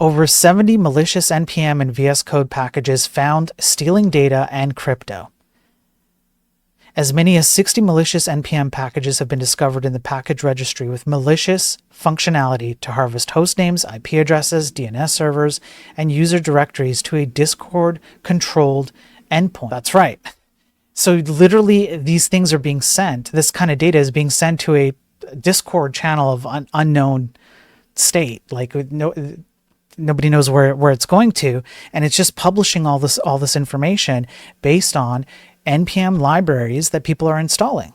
Over 70 malicious NPM and VS Code packages found stealing data and crypto. As many as 60 malicious NPM packages have been discovered in the package registry with malicious functionality to harvest host names, IP addresses, DNS servers, and user directories to a Discord-controlled endpoint. That's right. So literally, these things are being sent. This kind of data is being sent to a Discord channel of unknown state. Like nobody knows where it's going to, and it's just publishing all this information based on NPM libraries that people are installing.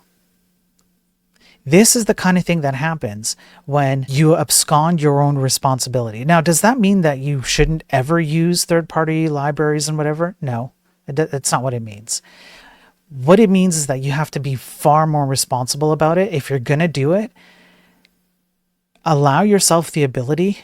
This is the kind of thing that happens when you abscond your own responsibility. Now, does that mean that you shouldn't ever use third-party libraries and whatever? No, that's not what it means. What it means is that you have to be far more responsible about it. If you're going to do it, allow yourself the ability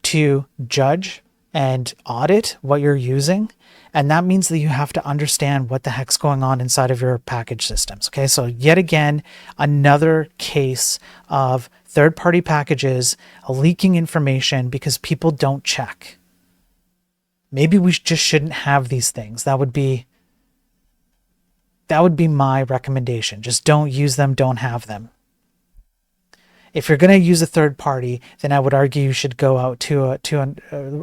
to judge and audit what you're using. And that means that you have to understand what the heck's going on inside of your package systems. Okay, so yet again, another case of third-party packages leaking information because people don't check. Maybe we just shouldn't have these things. That would be my recommendation. Just don't use them, don't have them. If you're going to use a third party, then I would argue you should go out to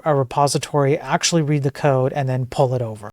a repository, actually read the code, and then pull it over.